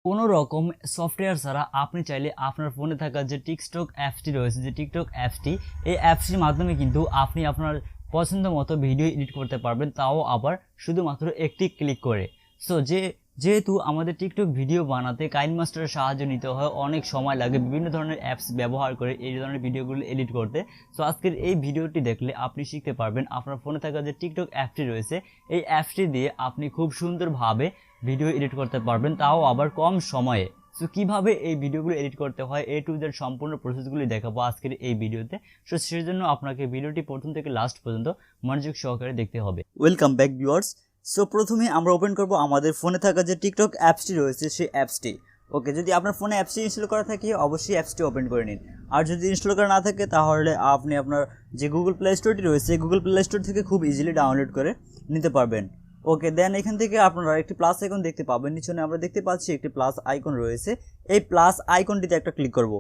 কোনো রকম সফটওয়্যার ছাড়া আপনি চাইলে আপনার ফোনে থাকা যে টিকটক অ্যাপসটি রয়েছে, যে টিকটক অ্যাপসটি, এই অ্যাপসটির মাধ্যমে কিন্তু আপনি আপনার পছন্দ মতো ভিডিও এডিট করতে পারবেন, তাও আবার শুধুমাত্র একটি ক্লিক করে। সো যেহেতু আমাদের টিকটক ভিডিও বানাতে কাইনমাস্টারের সাহায্য নিতে হয়, অনেক সময় লাগে বিভিন্ন ধরনের অ্যাপস ব্যবহার করে এই ধরনের ভিডিওগুলো এডিট করতে। সো আজকের এই ভিডিওটি দেখলে আপনি শিখতে পারবেন আপনার ফোনে থাকা যে টিকটক অ্যাপটি রয়েছে, এই অ্যাপসটি দিয়ে আপনি খুব সুন্দরভাবে ভিডিও এডিট করতে পারবেন, তাও আবার কম সময়ে। সো কীভাবে এই ভিডিওগুলো এডিট করতে হয়, A to Z সম্পূর্ণ প্রসেসগুলি দেখাবো আজকের এই ভিডিওতে। সো সেজন্য আপনাকে ভিডিওটি প্রথম থেকে লাস্ট পর্যন্ত মনোযোগ সহকারে দেখতে হবে। Welcome back viewers. সো প্রথমে আমরা ওপেন করব আমাদের ফোনে থাকা যে টিকটক অ্যাপসটি রয়েছে সেই অ্যাপসটি। ওকে, যদি আপনার ফোনে অ্যাপসটি ইনস্টল করা থাকে অবশ্যই অ্যাপসটি ওপেন করে নিন। আর যদি ইনস্টল করা না থাকে তাহলে আপনি আপনার যে গুগল প্লে স্টোরটি রয়েছে গুগল প্লে স্টোর থেকে খুব ইজিলি ডাউনলোড করে নিতে পারবেন। ওকে, দেন এখান থেকে আপনারা একটি প্লাস আইকন দেখতে পাবেন, নিচনে আমরা দেখতে পাচ্ছি একটি প্লাস আইকন রয়েছে। এই প্লাস আইকনটিতে একটা ক্লিক করব।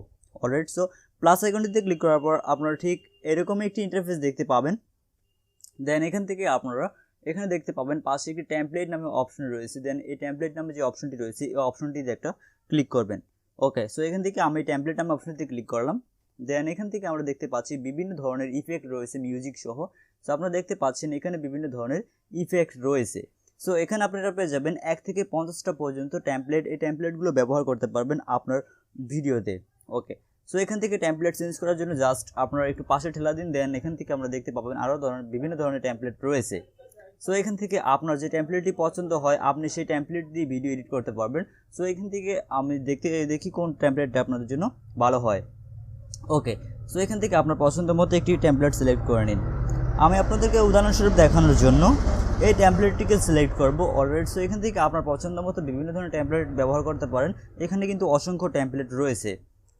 অলরাইট, সো প্লাস আইকনটিতে ক্লিক করার পর আপনারা ঠিক এরকমই একটি ইন্টারফেস দেখতে পাবেন। দেন এখান থেকে আপনারা এখানে দেখতে পাবেন পাশে একটি টেমপ্লেট নামে অপশন রয়েছে। দেন এই টেমপ্লেট নামে যে অপশনটি রয়েছে এই অপশনটিতে একটা ক্লিক করবেন। ওকে, সো এখান থেকে আমি টেমপ্লেট নামে অপশনটিতে ক্লিক করলাম। দেন এখান থেকে আমরা দেখতে পাচ্ছি বিভিন্ন ধরনের ইফেক্ট রয়েছে মিউজিক সহ। সো আপনারা দেখতে পাচ্ছেন এখানে বিভিন্ন ধরনের ইফেক্ট রয়েছে। সো এখানে আপনারা পেয়ে যাবেন 1 থেকে 50টা পর্যন্ত টেমপ্লেট। এই টেমপ্লেটগুলো ব্যবহার করতে পারবেন আপনার ভিডিওতে। ওকে, সো এখান থেকে টেমপ্লেট চেঞ্জ করার জন্য জাস্ট আপনারা একটু পাশে ঠেলা দিন। দেন এখান থেকে আমরা দেখতে পাবেন আরও বিভিন্ন ধরনের টেমপ্লেট রয়েছে। সো এখান থেকে আপনার যে টেমপ্লেটটি পছন্দ হয় আপনি সেই টেমপ্লেট দিয়ে ভিডিও এডিট করতে পারবেন। সো এখান থেকে আমি দেখি কোন টেমপ্লেটটা আপনাদের জন্য ভালো হয়। ওকে, সো এখান থেকে আপনার পছন্দ মতো একটি টেমপ্লেট সিলেক্ট করে নিন। আমি আপনাদেরকে উদাহরণস্বরূপ দেখানোর জন্য এই টেমপ্লেটটিকে সিলেক্ট করব। অলরেডি, সো এখান থেকে আপনার পছন্দ মতো বিভিন্ন ধরনের টেমপ্লেট ব্যবহার করতে পারেন। এখানে কিন্তু অসংখ্য টেমপ্লেট রয়েছে।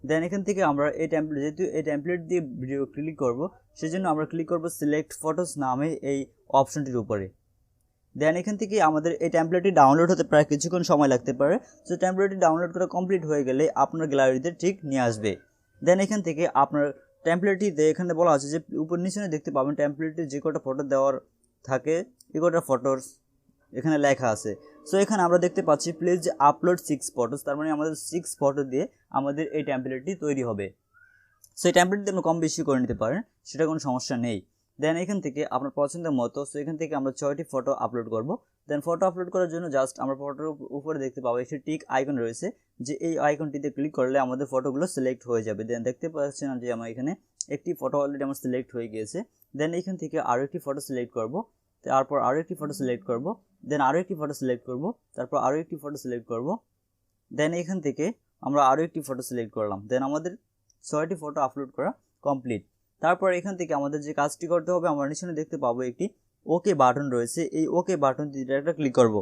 দেন এখান থেকে আমরা এই টেমপ্লেট, যেহেতু এই টেমপ্লেট দিয়ে ভিডিও ক্লিক করব সেজন্য আমরা ক্লিক করব সিলেক্ট ফটোস নামে এই অপশনটির উপরে। দেন এখান থেকে আমাদের এই টেমপ্লেটটি ডাউনলোড হতে প্রায় কিছুক্ষণ সময় লাগতে পারে। সো টেমপ্লেটটি ডাউনলোড করা কমপ্লিট হয়ে গেলে আপনার গ্যালারিতে ঠিক নিয়ে আসবে। দেন এখান থেকে আপনার টেমপ্লেটটিতে এখানে বলা আছে যে উপর নিচে দেখতে পাবেন টেমপ্লেটটি যে কটা ফটো দেওয়ার থাকে এই কটা ফটোর এখানে লেখা আছে। সো এখানে আমরা দেখতে পাচ্ছি প্লিজ আপলোড 6 ফটোস, তার মানে আমাদের 6 ফটো দিয়ে আমাদের এই টেমপ্লেটটি তৈরি হবে। সো এই টেমপ্লেট দিয়ে আপনি কম বেশি করে নিতে পারেন, সেটা কোনো সমস্যা নেই। দেন এখান থেকে আপনার পছন্দের মতো, সো এখান থেকে আমরা 6টি ফটো আপলোড করব। দেন ফটো আপলোড করার জন্য জাস্ট আমরা ফটোর উপরে দেখতে পাবো একটি টিক আইকন রয়েছে, যে এই আইকনটিতে ক্লিক করলে আমাদের ফটোগুলো সিলেক্ট হয়ে যাবে। দেন দেখতে পাচ্ছেন যে আমার এখানে একটি ফটো অলরেডি আমার সিলেক্ট হয়ে গিয়েছে। দেন এখান থেকে আরও একটি ফটো সিলেক্ট করব, তারপর আরও একটি ফটো সিলেক্ট করব, দেন আরও একটি ফটো সিলেক্ট করব, তারপর আরও একটি ফটো সিলেক্ট করব। দেন এখান থেকে আমরা আরও একটি ফটো সিলেক্ট করলাম। দেন আমাদের 6টি ফটো আপলোড করা কমপ্লিট। তারপর এখান থেকে আমাদের যে কাজটি করতে হবে, আমরা নিচে দেখতে পাবো একটি ওকে বাটন রয়েছে। এই ওকে বাটনটিতে একটা ক্লিক করব।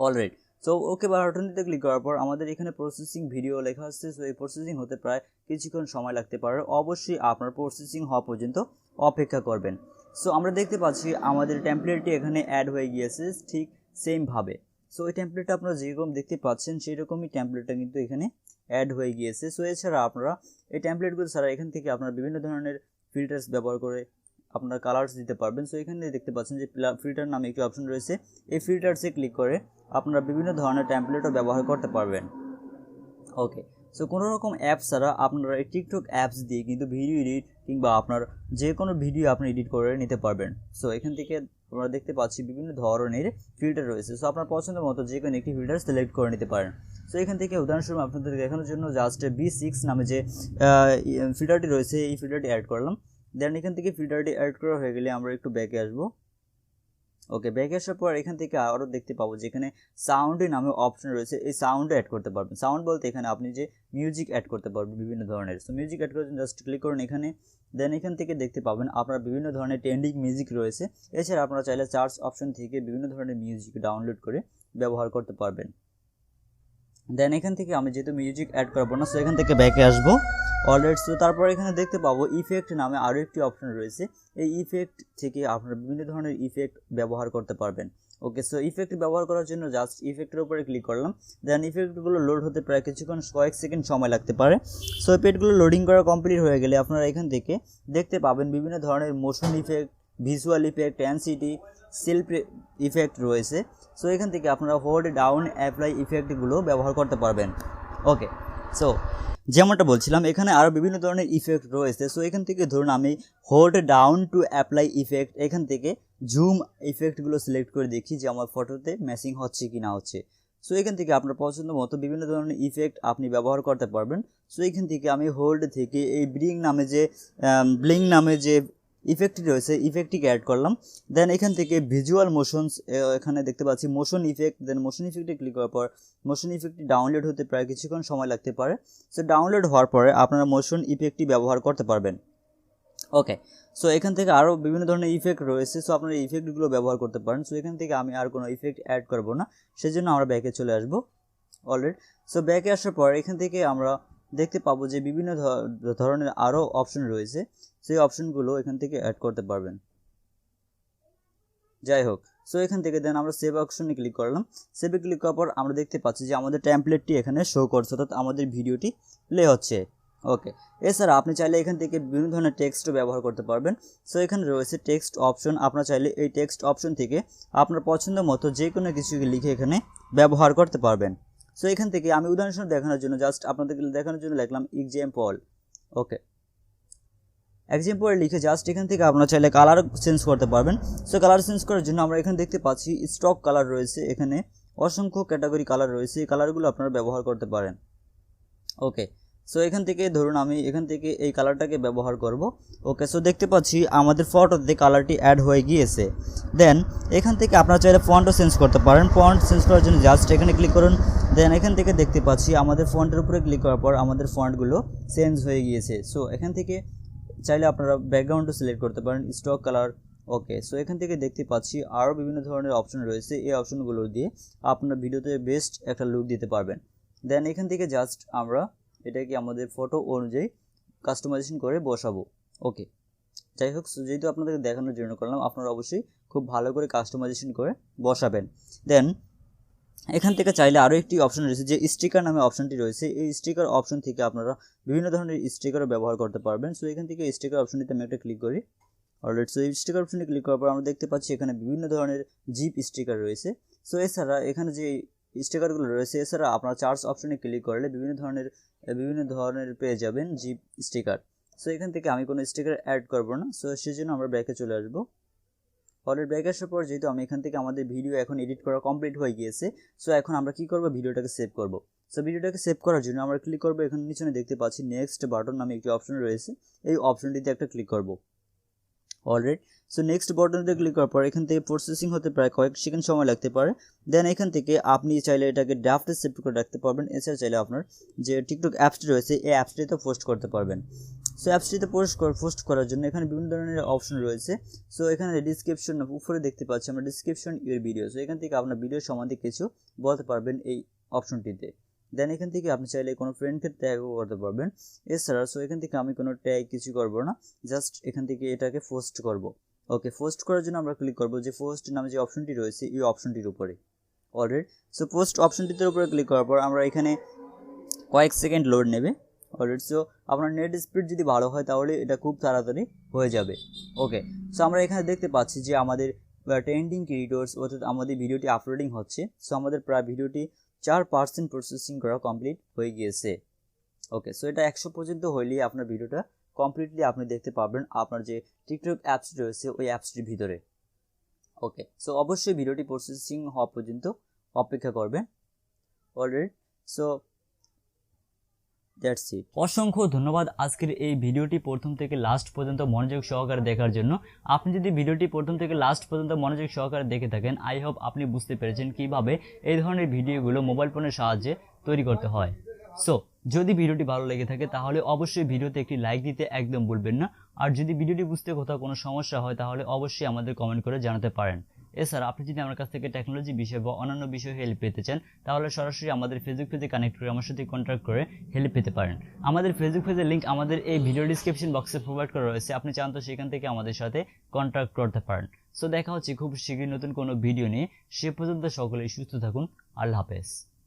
অলরাইট, সো ওকে বাটনটিতে ক্লিক করার পর আমাদের এখানে প্রসেসিং ভিডিও লেখা আসছে। সো এই প্রসেসিং হতে প্রায় কিছুক্ষণ সময় লাগতে পারে। অবশ্যই আপনার প্রসেসিং হওয়া পর্যন্ত অপেক্ষা করবেন। সো আমরা দেখতে পাচ্ছি আমাদের টেমপ্লেটটি এখানে অ্যাড হয়ে গিয়েছে ঠিক সেমভাবে। সো এই টেমপ্লেটটা আপনারা যেরকম দেখতে পাচ্ছেন সেই রকমই টেমপ্লেটটা কিন্তু এখানে অ্যাড হয়ে গিয়েছে। সো এছাড়া আপনারা এই টেমপ্লেটগুলো ছাড়া এখান থেকে আপনারা বিভিন্ন ধরনের ফিল্টার্স ব্যবহার করে আপনার কালার্স দিতে পারবেন। সো এখানে দেখতে পাচ্ছেন যে ফিল্টার নামে একটি অপশন রয়েছে। এই ফিল্টার্সে ক্লিক করে আপনারা বিভিন্ন ধরনের টেমপ্লেটও ব্যবহার করতে পারবেন। ওকে, সো কোনো রকম অ্যাপ ছাড়া আপনারা এই টিকটক অ্যাপস দিয়ে কিন্তু ভিডিও এডিট কিংবা আপনার যে কোনো ভিডিও আপনি এডিট করে নিতে পারবেন। সো এখান থেকে আমরা দেখতে পাচ্ছি বিভিন্ন ধরনের ফিল্টার রয়েছে। সো আপনার পছন্দ মতো যে কোনো একটি ফিল্টার সিলেক্ট করে নিতে পারেন। সো এখান থেকে উদাহরণস্বরূপ আপনাদের দেখানোর জন্য জাস্ট B6 নামে যে ফিল্টারটি রয়েছে এই ফিল্টারটি অ্যাড করলাম। দেন এখান থেকে ফিল্টারটি অ্যাড করা হয়ে গেলে আমরা একটু ব্যাকে আসবো। ওকে, ব্যাকে আসার পর এখান থেকে আরও দেখতে পাবো যেখানে সাউন্ডের নামে অপশন রয়েছে। এই সাউন্ডও অ্যাড করতে পারবেন। সাউন্ড বলতে এখানে আপনি যে মিউজিক অ্যাড করতে পারবেন বিভিন্ন ধরনের। সো মিউজিক অ্যাড করার জন্য জাস্ট ক্লিক করুন এখানে। দেন এখান থেকে দেখতে পাবেন আপনার বিভিন্ন ধরনের ট্রেন্ডিং মিউজিক রয়েছে। এছাড়া আপনারা চাইলে সার্চ অপশন থেকে বিভিন্ন ধরনের মিউজিক ডাউনলোড করে ব্যবহার করতে পারবেন। দেন এখান থেকে আমি যেহেতু মিউজিক অ্যাড করবো না, সো এখান থেকে ব্যাকে আসবো। অলরাইট, সো তারপর এখানে দেখতে পাবো ইফেক্ট নামে আরও একটি অপশন রয়েছে। এই ইফেক্ট থেকে আপনারা বিভিন্ন ধরনের ইফেক্ট ব্যবহার করতে পারবেন। ওকে, সো ইফেক্ট ব্যবহার করার জন্য জাস্ট ইফেক্টের উপরে ক্লিক করলাম। দেন ইফেক্টগুলো লোড হতে প্রায় কিছুক্ষণ কয়েক সেকেন্ড সময় লাগতে পারে। সো ইফেক্টগুলো লোডিং করা কমপ্লিট হয়ে গেলে আপনারা এখান থেকে দেখতে পাবেন বিভিন্ন ধরনের motion effect, visual effect, density, self effect রয়েছে। সো এখান থেকে আপনারা হোল্ড ডাউন অ্যাপ্লাই ইফেক্টগুলো ব্যবহার করতে পারবেন। ওকে, সো যেমনটা বলছিলাম এখানে আরও বিভিন্ন ধরনের ইফেক্ট রয়েছে। সো এখান থেকে ধরুন আমি hold down to apply effect, এখান থেকে জুম ইফেক্টগুলো সিলেক্ট করে দেখি যে আমার ফটোতে ম্যাচিং হচ্ছে কি না হচ্ছে। সো এখান থেকে আপনার পছন্দ মতো বিভিন্ন ধরনের ইফেক্ট আপনি ব্যবহার করতে পারবেন। সো এখান থেকে আমি হোল্ড থেকে এই ব্লিং নামে যে ইফেক্টটি রয়েছে ইফেক্টটিকে অ্যাড করলাম। দেন এখান থেকে ভিজুয়াল মোশনস, এখানে দেখতে পাচ্ছি মোশন ইফেক্ট। দেন মোশন ইফেক্টে ক্লিক করার পর মোশন ইফেক্টটি ডাউনলোড হতে প্রায় কিছুক্ষণ সময় লাগতে পারে। সো ডাউনলোড হওয়ার পরে আপনারা মোশন ইফেক্টটি ব্যবহার করতে পারবেন। ওকে, সো এখান থেকে আরও বিভিন্ন ধরনের ইফেক্ট রয়েছে। সো আপনারা ইফেক্টগুলো ব্যবহার করতে পারেন। সো এখান থেকে আমি আর কোনো ইফেক্ট অ্যাড করব না, সেজন্য আমরা ব্যাকে চলে আসবো অলরেডি। সো ব্যাকে আসার পর এখান থেকে আমরা দেখতে পাবো যে বিভিন্ন ধরনের আরও অপশন রয়েছে, সেই অপশনগুলো এখান থেকে অ্যাড করতে পারবেন। যাই হোক, সো এখান থেকে দেন আমরা সেভ অপশনে ক্লিক করলাম। সেভে ক্লিক করার পর আমরা দেখতে পাচ্ছি যে আমাদের টেমপ্লেটটি এখানে শো করছে, অর্থাৎ আমাদের ভিডিওটি প্লে হচ্ছে। ওকে, এছাড়া আপনি চাইলে এখান থেকে বিভিন্ন ধরনের টেক্সটও ব্যবহার করতে পারবেন। সো এখানে রয়েছে টেক্সট অপশন, আপনারা চাইলে এই টেক্সট অপশন থেকে আপনার পছন্দ মতো যে কোনো কিছুকে লিখে এখানে ব্যবহার করতে পারবেন। সো এখান থেকে আমি উদাহরণস্বরূপ দেখানোর জন্য জাস্ট আপনাদেরকে দেখানোর জন্য লিখলাম এক্সাম্পল। ওকে, এক্সাম্পল লিখে জাস্ট এখান থেকে আপনারা চাইলে কালার চেঞ্জ করতে পারবেন। সো কালার চেঞ্জ করার জন্য আমরা এখানে দেখতে পাচ্ছি স্টক কালার রয়েছে, এখানে অসংখ্য ক্যাটাগরি কালার রয়েছে, এই কালারগুলো আপনারা ব্যবহার করতে পারেন। ওকে, সো এখান থেকে ধরুন আমি এখান থেকে এই কালারটাকে ব্যবহার করব। ওকে, সো দেখতে পাচ্ছি আমাদের ফটোতে কালারটি অ্যাড হয়ে গিয়েছে। দেন এখান থেকে আপনারা চাইলে ফন্টও চেঞ্জ করতে পারেন। ফন্ট চেঞ্জ করার জন্য জাস্ট এখানে ক্লিক করুন। দেন এখান থেকে দেখতে পাচ্ছি আমাদের ফন্টের উপরে ক্লিক করার পর আমাদের ফন্টগুলো চেঞ্জ হয়ে গিয়েছে। সো এখান থেকে চাইলে আপনারা ব্যাকগ্রাউন্ডও সিলেক্ট করতে পারেন, স্টক কালার। ওকে, সো এখান থেকে দেখতে পাচ্ছি আরও বিভিন্ন ধরনের অপশন রয়েছে, এই অপশনগুলো দিয়ে আপনার ভিডিওতে বেস্ট একটা লুক দিতে পারবেন। দেন এখান থেকে জাস্ট আমরা এটাকে আমাদের ফটো অনুযায়ী কাস্টমাইজেশন করে বসাবো। ওকে, যাই হোক, সো যেহেতু আপনাদেরকে দেখানোর জন্য করলাম, আপনারা অবশ্যই খুব ভালো করে কাস্টমাইজেশন করে বসাবেন। দেন এখান থেকে চাইলে আরও একটি অপশন রয়েছে যে স্টিকার নামে অপশনটি রয়েছে, এই স্টিকার অপশন থেকে আপনারা বিভিন্ন ধরনের স্টিকারও ব্যবহার করতে পারবেন। সো এখান থেকে স্টিকার অপশনটিতে আমি একটা ক্লিক করি। অলরেডি সো এই স্টিকার অপশনে ক্লিক করার পর আমরা দেখতে পাচ্ছি এখানে বিভিন্ন ধরনের জিপ স্টিকার রয়েছে। সো এছাড়া এখানে যে স্টিকারগুলো রয়েছে, এছাড়া আপনারা চার্জ অপশনে ক্লিক করলে বিভিন্ন ধরনের পেয়ে যাবেন জিপ স্টিকার। সো এখান থেকে আমি কোনো স্টিকার অ্যাড করব না, সো সেজন্য আমরা ব্যাকে চলে আসবো। অলরেডি ব্যাক আসার পর যেহেতু আমি এখান থেকে আমাদের ভিডিও এখন এডিট করা কমপ্লিট হয়ে গিয়েছে, সো এখন আমরা কি করব, ভিডিওটাকে সেভ করব। সো ভিডিওটাকে সেভ করার জন্য আমরা ক্লিক করব, এখানে নিচে দেখতে পাচ্ছি নেক্সট বাটন নামে একটি অপশন রয়েছে, এই অপশনটিতে একটা ক্লিক করব। অলরেডি সো নেক্সট বাটনটিতে ক্লিক করার পর এখান থেকে প্রসেসিং হতে প্রায় কয়েক সেকেন্ড সময় লাগতে পারে। দেন এখান থেকে আপনি চাইলে এটাকে ড্রাফটে সেভ করে রাখতে পারবেন। এছাড়া চাইলে আপনার যে টিকটক অ্যাপসটি রয়েছে এই অ্যাপসটিতে পোস্ট করতে পারবেন। সো অ্যাপসটিতে পোস্ট করার জন্য এখানে বিভিন্ন ধরনের অপশন রয়েছে। সো এখানে ডিসক্রিপশন উপরে দেখতে পাচ্ছি আমরা ডিসক্রিপশন ইউর ভিডিও। সো এখান থেকে আপনার ভিডিও সম্বন্ধে কিছু বলতে পারবেন এই অপশনটিতে। দেন এখান থেকে আপনি চাইলে কোনো ফ্রেন্ডকে ট্যাগও করতে পারবেন। এছাড়া সো এখান থেকে আমি কোনো ট্যাগ কিছু করব না, জাস্ট এখান থেকে এটাকে পোস্ট করব। ওকে, পোস্ট করার জন্য আমরা ক্লিক করব যে পোস্ট নামে যে অপশনটি রয়েছে এই অপশনটির উপরে। অলরেডি সো পোস্ট অপশনটির উপরে ক্লিক করার পর আমরা এখানে কয়েক সেকেন্ড লোড নেবে। অলরেডি সো আপনার নেট স্পিড যদি ভালো হয় তাহলে এটা খুব তাড়াতাড়ি হয়ে যাবে। ওকে, সো আমরা এখানে দেখতে পাচ্ছি যে আমাদের ট্রেন্ডিং ক্রিয়েটর্স অর্থাৎ আমাদের ভিডিওটি আপলোডিং হচ্ছে। সো আমাদের প্রায় ভিডিওটি 4% প্রসেসিং করা কমপ্লিট হয়ে গিয়েছে। ওকে, সো এটা 100 পর্যন্ত হইলেই আপনার ভিডিওটা কমপ্লিটলি আপনি দেখতে পাবেন আপনার যে টিকটক অ্যাপস রয়েছে ওই অ্যাপসটির ভিতরে। ওকে, সো অবশ্যই ভিডিওটি প্রসেসিং হওয়া পর্যন্ত অপেক্ষা করবেন। Already so that's it. অসংখ্য ধন্যবাদ আজকের এই ভিডিওটি প্রথম থেকে লাস্ট পর্যন্ত মনোযোগ সহকারে দেখার জন্য। আপনি যদি ভিডিওটি প্রথম থেকে লাস্ট পর্যন্ত মনোযোগ সহকারে দেখে থাকেন, আই হোপ আপনি বুঝতে পেরেছেন কিভাবে এই ধরনের ভিডিওগুলো মোবাইল ফোনের সাহায্যে তৈরি করতে হয়। সো যদি ভিডিওটি ভালো লেগে থাকে তাহলে অবশ্যই ভিডিওতে একটি লাইক দিতে একদম ভুলবেন না। আর যদি ভিডিওটি বুঝতে কোথাও কোনো সমস্যা হয় তাহলে অবশ্যই আমাদের কমেন্ট করে জানাতে পারেন। এছাড়া আপনি যদি আমার কাছ থেকে টেকনোলজি বিষয় বা অন্যান্য বিষয়ে হেল্প পেতে চান তাহলে সরাসরি আমাদের ফেসবুক পেজে কানেক্ট করে আমার সাথে কন্ট্যাক্ট করে হেল্প পেতে পারেন। আমাদের ফেসবুক পেজের লিঙ্ক আমাদের এই ভিডিও ডিসক্রিপশন বক্সে প্রোভাইড করা রয়েছে, আপনি চান তো সেখান থেকে আমাদের সাথে কন্ট্যাক্ট করতে পারেন। সো দেখা হচ্ছে খুব শীঘ্রই নতুন কোনো ভিডিও নিয়ে। সে পর্যন্ত সকলেই সুস্থ থাকুন। আল্লাহ হাফেজ।